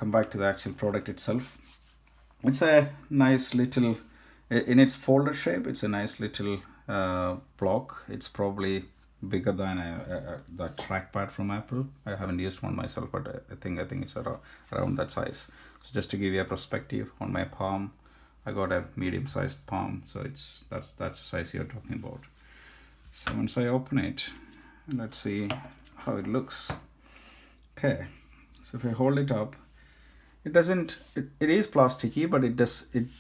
come back to the actual product itself. It's a nice little, in its folder shape, it's a nice little block. It's probably bigger than the trackpad from Apple. I haven't used one myself, but I think it's around that size. So just to give you a perspective on my palm, I got a medium-sized palm, so that's the size you're talking about. So once I open it, let's see how it looks. Okay, so if I hold it up, it is plasticky, but it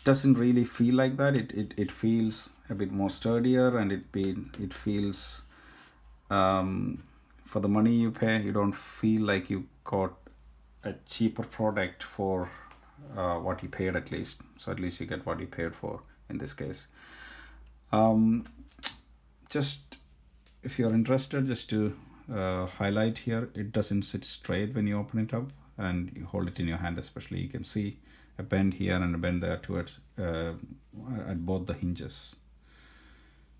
doesn't really feel like that. It feels a bit more sturdier, and it feels for the money you pay, you don't feel like you got a cheaper product for what you paid, at least. So at least you get what you paid for in this case. Just if you're interested, just to highlight here, it doesn't sit straight when you open it up and you hold it in your hand. Especially, you can see a bend here and a bend there towards at both the hinges.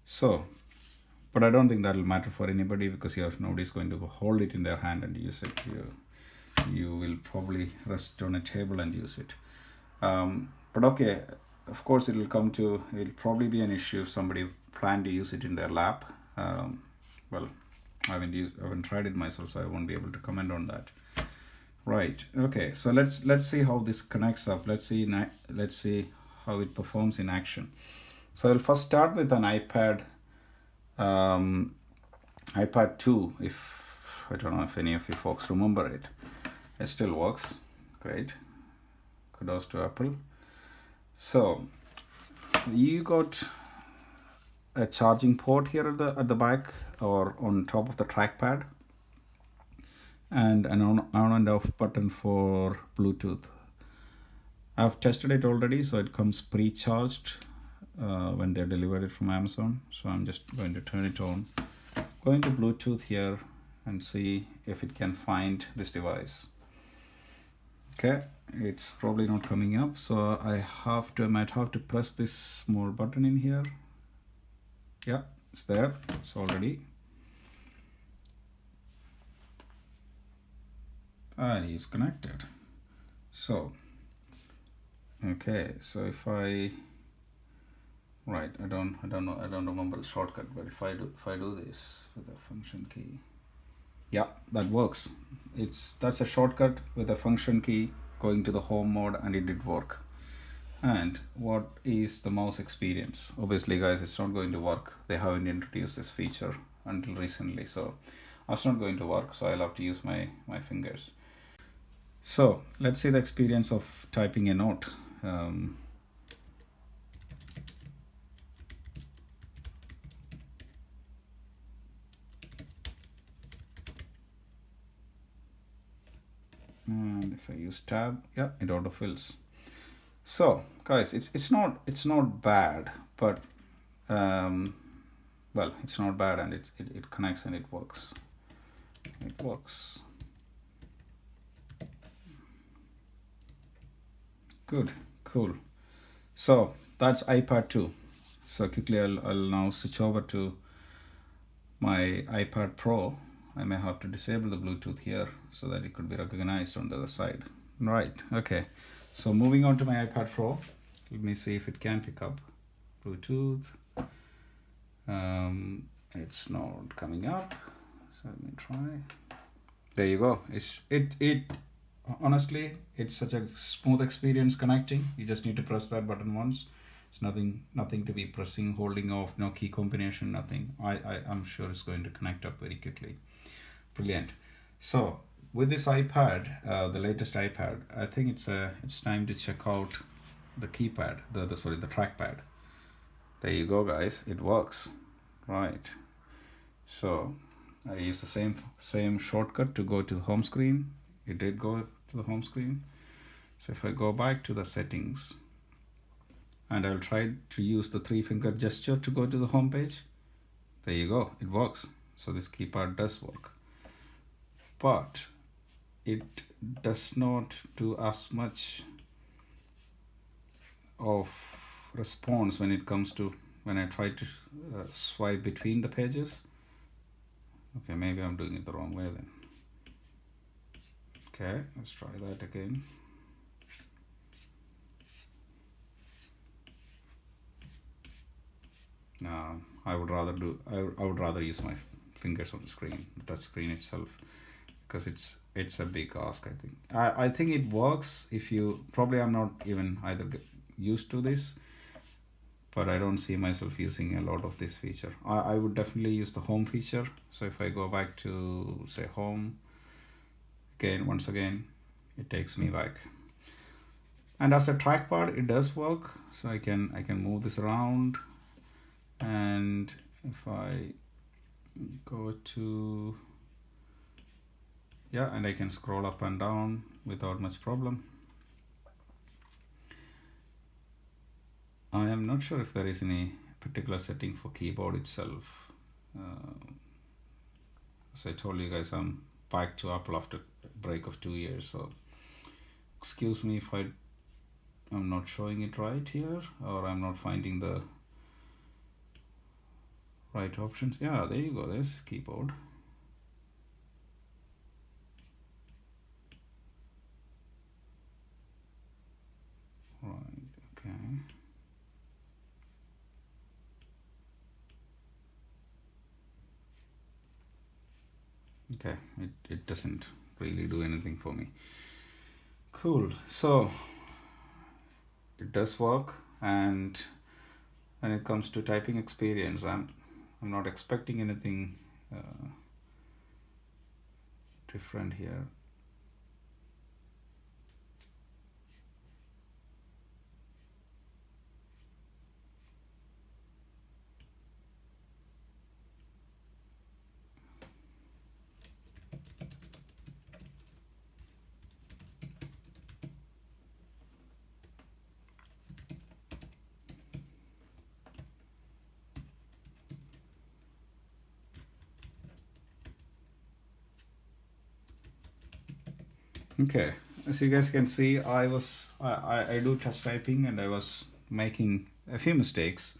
So, but I don't think that'll matter for anybody, because nobody's going to hold it in their hand and use it. You will probably rest on a table and use it. But okay, of course it'll probably be an issue if somebody planned to use it in their lap. Well, I haven't tried it myself, so I won't be able to comment on that. Right. Okay. So let's see how this connects up. Let's see how it performs in action. So I'll first start with an iPad 2. If I don't know if any of you folks remember it. It still works. Great. Kudos to Apple. So you got a charging port here at the back or on top of the trackpad, and an on and off button for Bluetooth. I've tested it already, so it comes pre-charged when they deliver it from Amazon. So I'm just going to turn it on, go into Bluetooth here and see if it can find this device. Okay, it's probably not coming up, so I might have to press this small button in here. Yeah, it's there. It's already. And it's connected. So, okay. So if I don't remember the shortcut, but if I do this with a function key, yeah, that works. That's a shortcut with a function key going to the home mode, and it did work. And what is the mouse experience? Obviously, guys, it's not going to work. They haven't introduced this feature until recently, so it's not going to work. So I'll have to use my fingers. So let's see the experience of typing a note. And if I use tab, yeah, it autofills. So guys, it's not bad, but well, it's not bad, and it connects and it works. It works. Good, cool. So that's iPad 2. So quickly I'll now switch over to my iPad Pro. I may have to disable the Bluetooth here so that it could be recognized on the other side. Right, okay. So moving on to my iPad Pro, let me see if it can pick up Bluetooth. It's not coming up, so let me try. There you go. Honestly, it's such a smooth experience connecting. You just need to press that button once. It's nothing to be pressing, holding off, no key combination, nothing. I'm sure it's going to connect up very quickly. Brilliant. So with this iPad, the latest iPad, I think it's time to check out the keypad, the trackpad. There you go, guys. It works. Right. So I use the same shortcut to go to the home screen. It did go to the home screen. So if I go back to the settings, and I'll try to use the 3-finger gesture to go to the home page. There you go. It works. So this keypad does work. But it does not do as much of response when I try to swipe between the pages. Okay, maybe I'm doing it the wrong way then. Okay, let's try that again. I would rather I would rather use my fingers on the screen, the touch screen itself, because it's a big ask. I think I think it works if you probably I'm not even either used to this, but I don't see myself using a lot of this feature. I would definitely use the home feature. So if I go back to say home again, once again, it takes me back. And as a trackpad, it does work. So I can move this around, and if I go to, yeah, and I can scroll up and down without much problem. I am not sure if there is any particular setting for keyboard itself. As I told you guys, I'm back to Apple after a break of 2 years, so excuse me if I'm not showing it right here, or I'm not finding the right options. Yeah, there you go, there's keyboard. Right, okay. Okay, it doesn't really do anything for me. Cool. So it does work, and when it comes to typing experience, I'm not expecting anything different here. Okay, as you guys can see, I do touch typing, and I was making a few mistakes,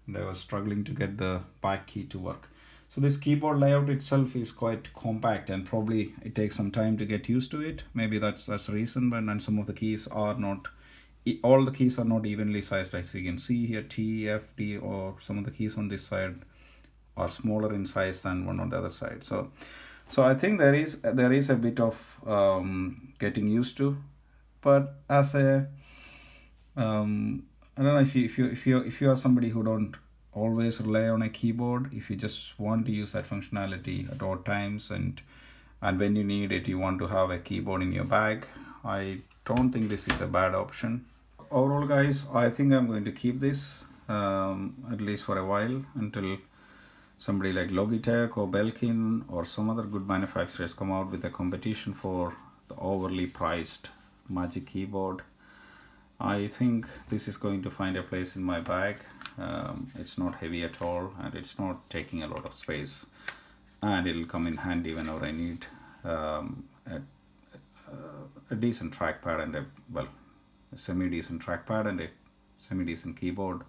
and I was struggling to get the back key to work. So this keyboard layout itself is quite compact, and probably it takes some time to get used to it. Maybe that's the reason. But and some of the keys are not, all the keys are not evenly sized. As you can see here, T, F, D, or some of the keys on this side are smaller in size than one on the other side. So I think there is a bit of getting used to, but as a I don't know if you are somebody who don't always rely on a keyboard. If you just want to use that functionality at all times, and when you need it, you want to have a keyboard in your bag, I don't think this is a bad option. Overall, guys, I think I'm going to keep this at least for a while, until somebody like Logitech or Belkin or some other good manufacturers come out with a competition for the overly priced Magic Keyboard. I think this is going to find a place in my bag. It's not heavy at all, and it's not taking a lot of space, and it'll come in handy whenever I need a decent trackpad and a semi-decent trackpad and a semi-decent keyboard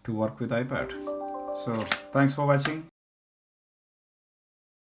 to work with iPad. So thanks for watching.